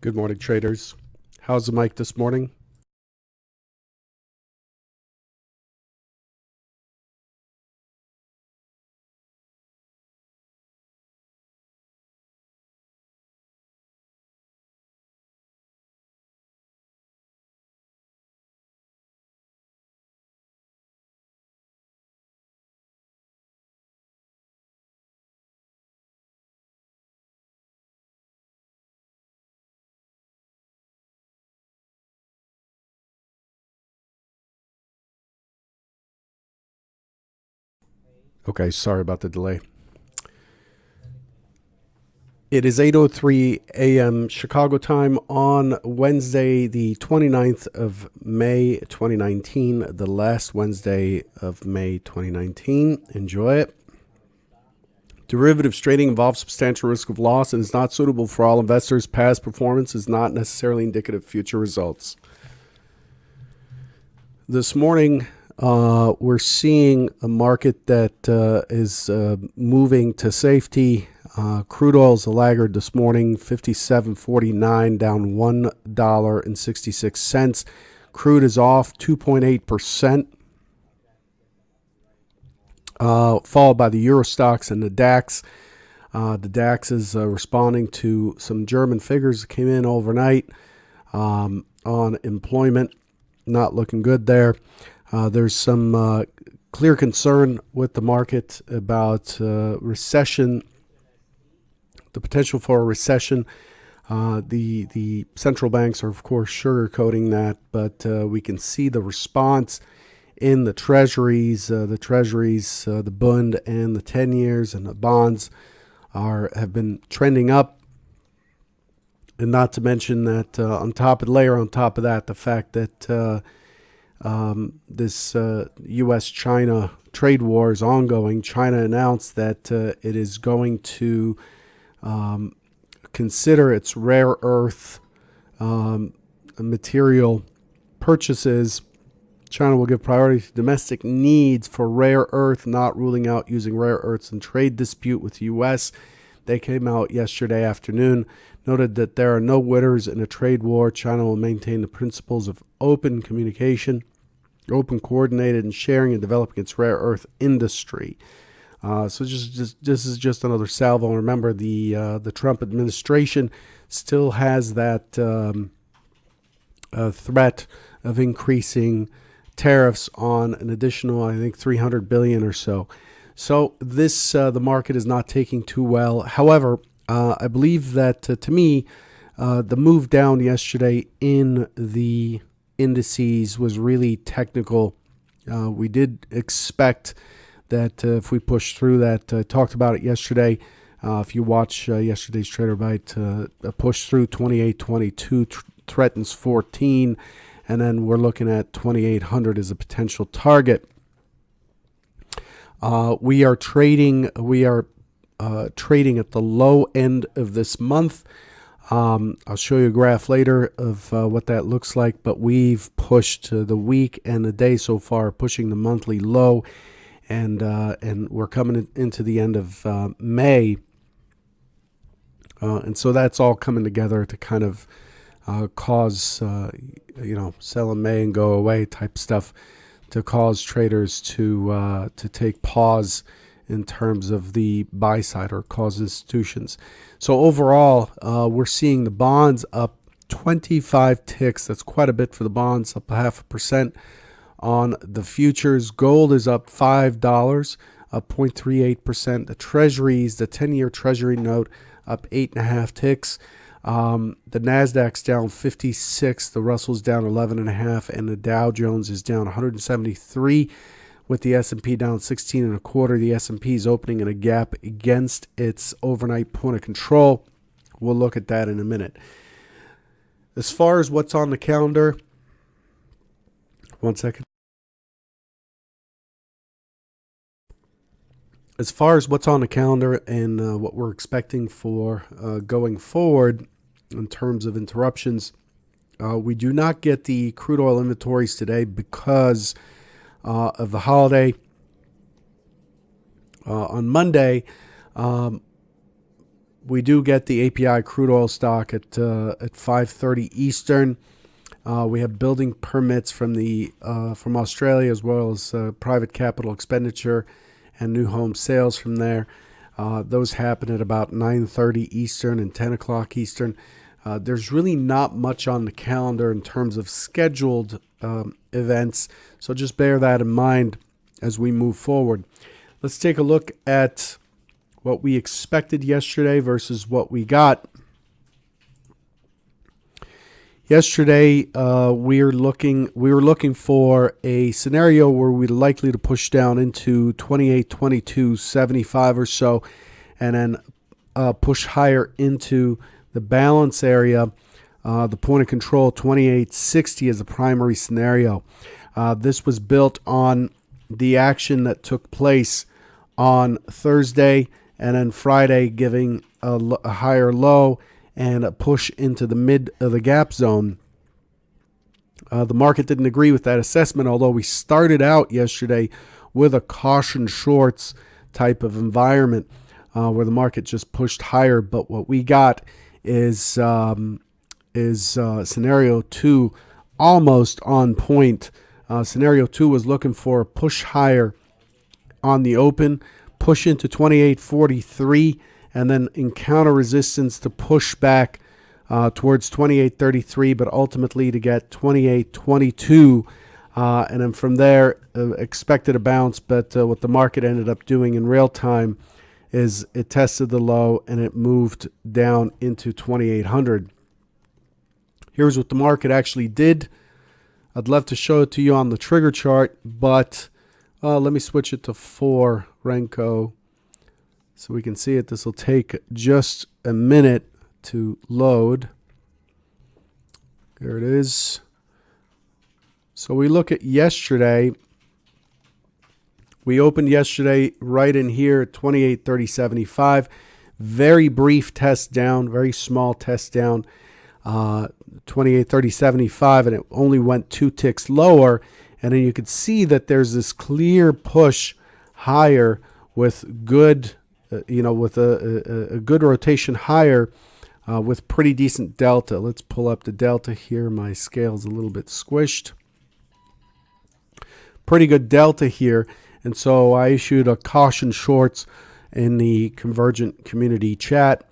Good morning, traders. How's the mic this morning? Okay, sorry about the delay. It is 8:03 a.m. Chicago time on Wednesday, the 29th of May, 2019, the last Wednesday of May, 2019. Enjoy it. Derivatives trading involves substantial risk of loss and is not suitable for all investors. Past performance is not necessarily indicative of future results. This morning, we're seeing a market that is moving to safety. Crude oil is a laggard this morning, 57.49, down $1.66. Crude is off 2.8%, followed by the Euro stocks and the DAX. The DAX is responding to some German figures that came in overnight on employment. Not looking good there. There's some clear concern with the market about recession, the potential for a recession. The central banks are, of course, sugarcoating that, but we can see the response in the treasuries. The Bund and the 10 years and the bonds have been trending up. And not to mention that on top of that, the fact that this U.S.-China trade war is ongoing. China announced that it is going to consider its rare earth material purchases. China will give priority to domestic needs for rare earth, not ruling out using rare earths in trade dispute with the U.S. They came out yesterday afternoon, noted that there are no winners in a trade war. China will maintain the principles of open communication, open, coordinated, and sharing and developing its rare earth industry. So this is just another salvo. And remember, the Trump administration still has that threat of increasing tariffs on an additional, I think, $300 billion or so. So this the market is not taking too well. However, I believe that to me, the move down yesterday in the indices was really technical. We did expect that if we push through that, I talked about it yesterday. If you watch yesterday's Trader Bite, a push through 28.22 threatens 14, and then we're looking at 2,800 as a potential target. We are trading at the low end of this month. I'll show you a graph later of what that looks like, but we've pushed the week and the day so far, pushing the monthly low, and we're coming into the end of May, and so that's all coming together to kind of cause sell in May and go away type stuff, to cause traders to take pause in terms of the buy side, or cause institutions. So overall, we're seeing the bonds up 25 ticks. That's quite a bit for the bonds, up 0.5% on the futures. Gold is up $5, up 0.38%. The treasuries, the 10-year treasury note, up 8.5 ticks. The Nasdaq's down 56, the Russell's down 11.5, and the Dow Jones is down 173, with the S&P down 16.25. The S&P is opening in a gap against its overnight point of control. We'll look at that in a minute. As far as what's on the calendar, one second. As far as what's on the calendar and what we're expecting for going forward in terms of interruptions, we do not get the crude oil inventories today because of the holiday. On Monday, We do get the API crude oil stock at 5:30 Eastern. We have building permits from from Australia, as well as private capital expenditure and new home sales from there. Those happen at about 9:30 Eastern and 10 o'clock Eastern. There's really not much on the calendar in terms of scheduled events, so just bear that in mind as we move forward. Let's take a look at what we expected yesterday versus what we got. Yesterday, we were looking for a scenario where we're likely to push down into 28.2275 or so, and then push higher into the balance area. The point of control 28.60 is the primary scenario. This was built on the action that took place on Thursday and then Friday, giving a higher low and a push into the mid of the gap zone. The market didn't agree with that assessment, although we started out yesterday with a caution shorts type of environment where the market just pushed higher. But what we got is scenario 2 almost on point. Scenario 2 was looking for a push higher on the open, push into 28.43, and then encounter resistance to push back towards 28.33, but ultimately to get 28.22. And then from there, expected a bounce, but what the market ended up doing in real time is it tested the low and it moved down into 2800. Here's what the market actually did. I'd love to show it to you on the trigger chart, but let me switch it to 4 Renko so we can see it. This will take just a minute to load. There it is. So we look at yesterday. We opened yesterday right in here at 28.3075. Very brief test down, very small test down, 28.3075, and it only went 2 ticks lower. And then you could see that there's this clear push higher with good, with a good rotation higher with pretty decent delta. Let's pull up the delta here. My scale's a little bit squished. Pretty good delta here. And so I issued a caution shorts in the Convergent community chat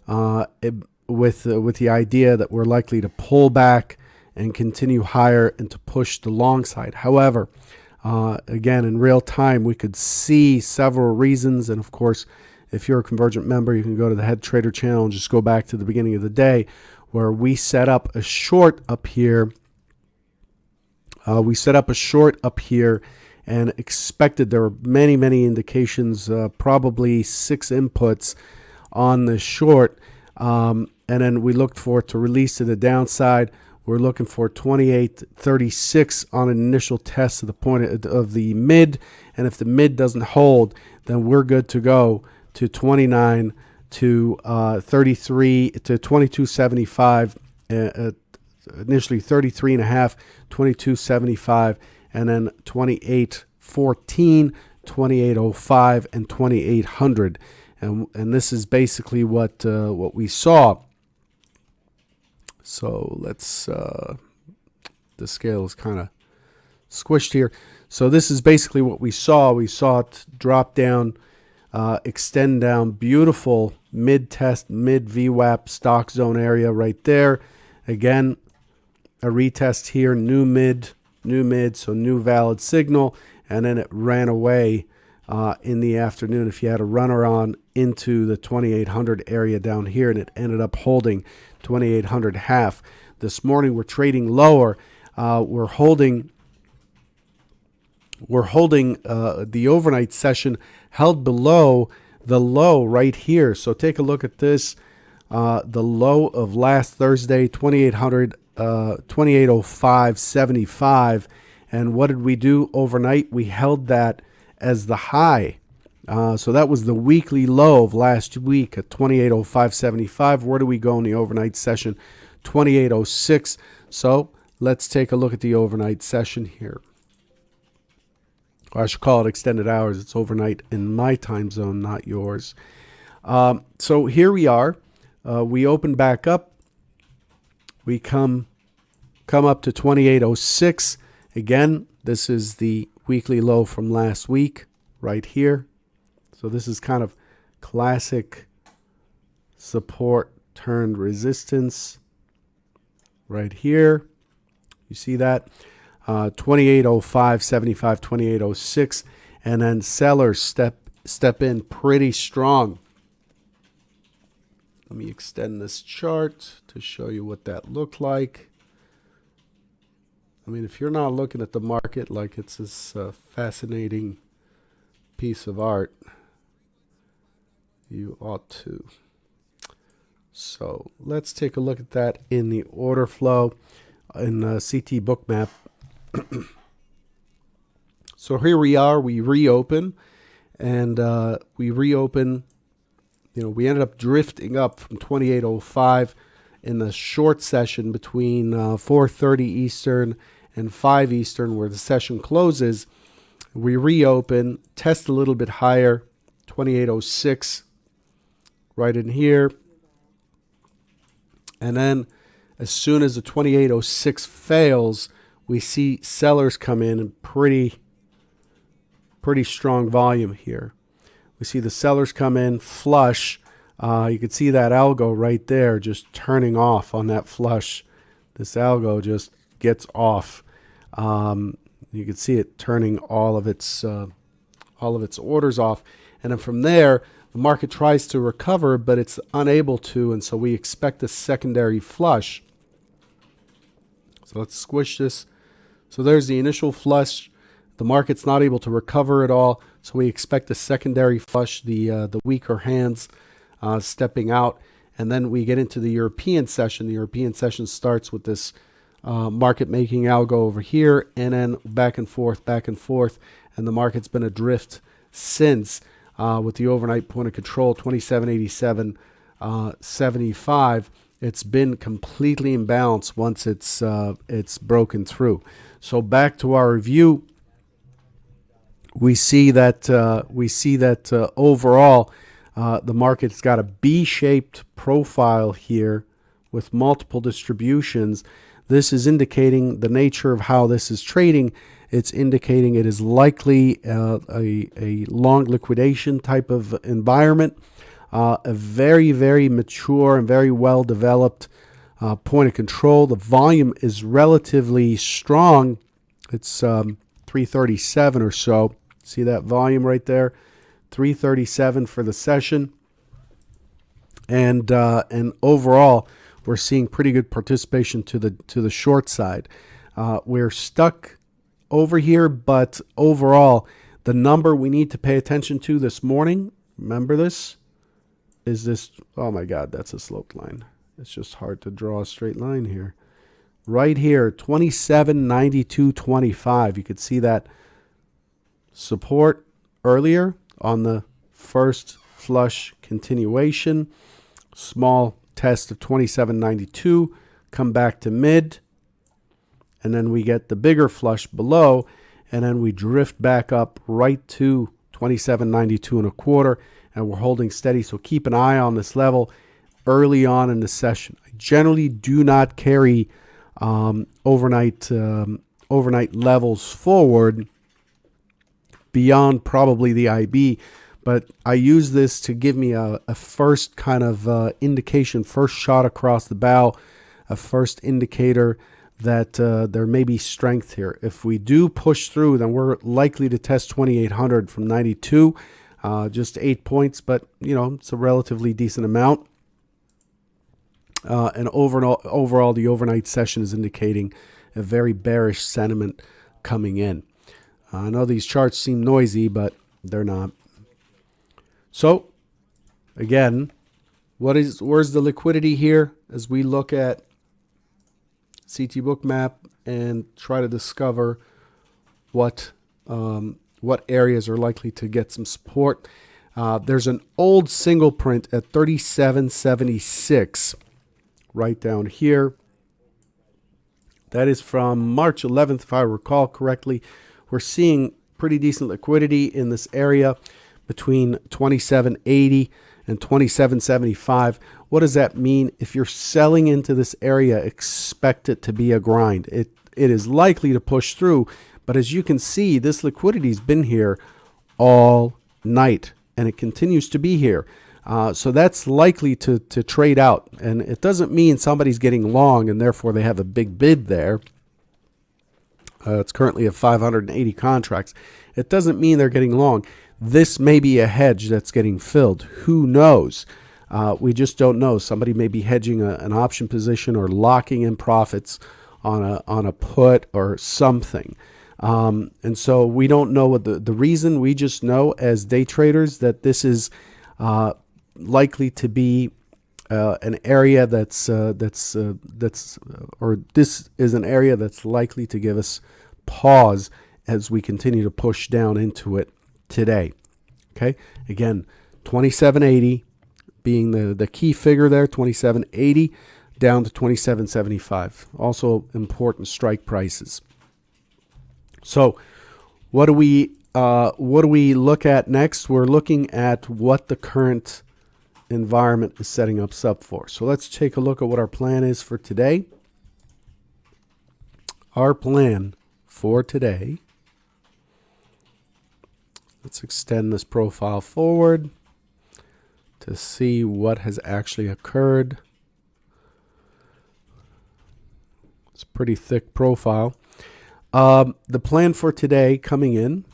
with the idea that we're likely to pull back and continue higher and to push the long side. However, again, in real time, we could see several reasons. And of course, if you're a Convergent member, you can go to the Head Trader channel and just go back to the beginning of the day where we set up a short up here. And expected, there were many, many indications, probably 6 inputs on the short. And then we looked for it to release to the downside. We're looking for 28.36 on an initial test of the point of the mid. And if the mid doesn't hold, then we're good to go to 29 to 33 to 22.75, initially 33.5, 22.75. And then 28.14, 28.05, and 2800, and this is basically what we saw. So let's the scale is kind of squished here. So this is basically what we saw. We saw it drop down, extend down, beautiful mid test, mid VWAP stock zone area right there. Again, a retest here, new mid, so new valid signal, and then it ran away in the afternoon. If you had a runner on into the 2800 area down here, and it ended up holding 2800 half. This morning we're trading lower. We're holding the overnight session held below the low right here. So take a look at this. The low of last Thursday, 2800. 28.0575, and what did we do overnight? We held that as the high. So that was the weekly low of last week at 28.0575. Where do we go in the overnight session? 28.06. So let's take a look at the overnight session here. Or I should call it extended hours. It's overnight in my time zone, not yours. So here we are. We open back up. We come up to 2806. Again, this is the weekly low from last week right here. So this is kind of classic support turned resistance right here. You see that? 2805, 75, 2806. And then sellers step in pretty strong. Let me extend this chart to show you what that looked like. I mean, if you're not looking at the market like it's this fascinating piece of art, you ought to. So let's take a look at that in the order flow in CT Bookmap. So here we are. We reopen, and we reopen. We ended up drifting up from 2805 in the short session between 4:30 Eastern and 5 Eastern, where the session closes. We reopen, test a little bit higher, 2806, right in here. And then as soon as the 2806 fails, we see sellers come in pretty strong volume here. We see the sellers come in flush. You can see that algo right there just turning off on that flush. This algo just gets off. You can see it turning all of its orders off. And then from there, the market tries to recover, but it's unable to. And so we expect a secondary flush. So let's squish this. So there's the initial flush. The market's not able to recover at all. So we expect a secondary flush, the weaker hands stepping out. And then we get into the European session. The European session starts with this market making algo over here, and then back and forth. And the market's been adrift since with the overnight point of control, 2787.75. It's been completely imbalanced once it's broken through. So back to our review. We see that overall the market's got a B-shaped profile here with multiple distributions. This is indicating the nature of how this is trading. It's indicating it is likely a long liquidation type of environment, a very, very mature and very well developed point of control. The volume is relatively strong. It's 337 or so. See that volume right there? 337 for the session. And overall, we're seeing pretty good participation to the short side. We're stuck over here, but overall, the number we need to pay attention to this morning, remember this, is this. Oh my God, that's a sloped line. It's just hard to draw a straight line here. Right here, 27.92.25. You could see that support earlier on the first flush continuation. Small test of 27.92. Come back to mid. And then we get the bigger flush below. And then we drift back up right to 27.92.25. And we're holding steady. So keep an eye on this level early on in the session. I generally do not carry overnight levels forward beyond probably the IB, but I use this to give me a first kind of indication, first shot across the bow, a first indicator that there may be strength here. If we do push through, then we're likely to test 2800 from 92, just 8 points, but it's a relatively decent amount. And overall, the overnight session is indicating a very bearish sentiment coming in. I know these charts seem noisy, but they're not. So, again, where's the liquidity here as we look at CT Bookmap and try to discover what areas are likely to get some support? There's an old single print at 37.76 right down here. That is from March 11th, if I recall correctly. We're seeing pretty decent liquidity in this area between 27.80 and 27.75. What does that mean? If you're selling into this area, expect it to be a grind. It is likely to push through, but as you can see, this liquidity's been here all night, and it continues to be here. So that's likely to trade out, and it doesn't mean somebody's getting long and therefore they have a big bid there. It's currently at 580 contracts. It doesn't mean they're getting long. This may be a hedge that's getting filled. Who knows? We just don't know. Somebody may be hedging an option position or locking in profits on a put or something. And so we don't know what the reason. We just know as day traders that this is likely to be an area this is an area that's likely to give us pause as we continue to push down into it today. Okay, again, 2780 being the key figure there, 2780 down to 2775. Also important strike prices. So what do we look at next? We're looking at what the current environment is setting us up for. So let's take a look at what our plan is for today. Our plan for today, let's extend this profile forward to see what has actually occurred. It's a pretty thick profile. The plan for today coming in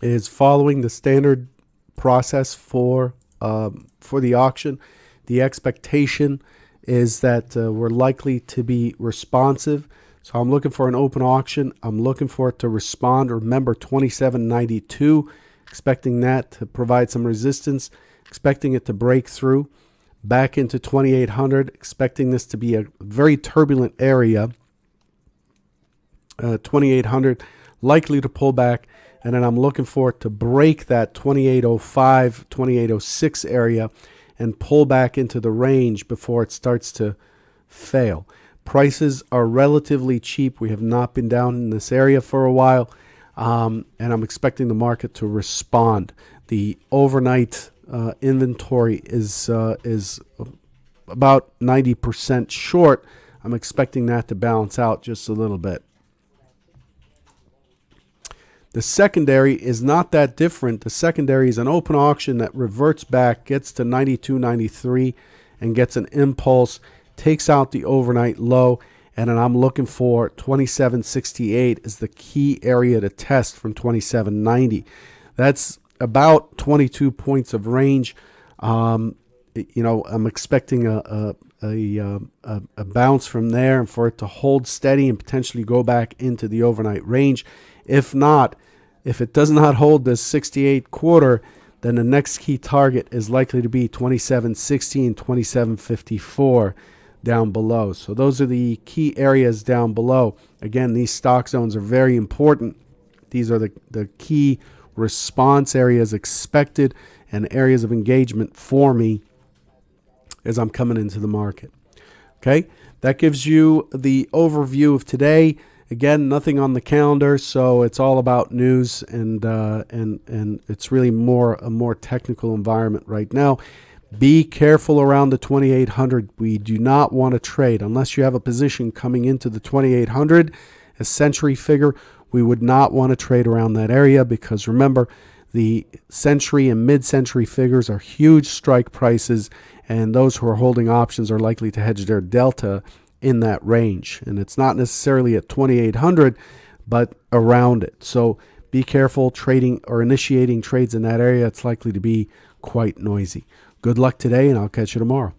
is following the standard process for the auction. The expectation is that we're likely to be responsive. So I'm looking for an open auction. I'm looking for it to respond. Remember 27.92, expecting that to provide some resistance, expecting it to break through back into 2800, expecting this to be a very turbulent area. 2800 likely to pull back, and then I'm looking for it to break that 2805, 2806 area and pull back into the range before it starts to fail. Prices are relatively cheap. We have not been down in this area for a while, and I'm expecting the market to respond. The overnight inventory is about 90% short. I'm expecting that to balance out just a little bit. The secondary is not that different. The secondary is an open auction that reverts back, gets to 92.93 and gets an impulse, takes out the overnight low, and then I'm looking for 27.68 as the key area to test from 27.90. That's about 22 points of range. I'm expecting a bounce from there and for it to hold steady and potentially go back into the overnight range. If not, if it does not hold this 68 quarter, then the next key target is likely to be 27.60 and 27.54 down below. So those are the key areas down below. Again, these stock zones are very important. These are the key response areas expected and areas of engagement for me as I'm coming into the market. Okay, that gives you the overview of today. Again, nothing on the calendar, so it's all about news, and it's really a more technical environment right now. Be careful around the 2800. We do not want to trade unless you have a position coming into the 2800, a century figure. We would not want to trade around that area because remember, the century and mid-century figures are huge strike prices, and those who are holding options are likely to hedge their delta in that range. And it's not necessarily at 2800, but around it. So be careful trading or initiating trades in that area. It's likely to be quite noisy. Good luck today, and I'll catch you tomorrow.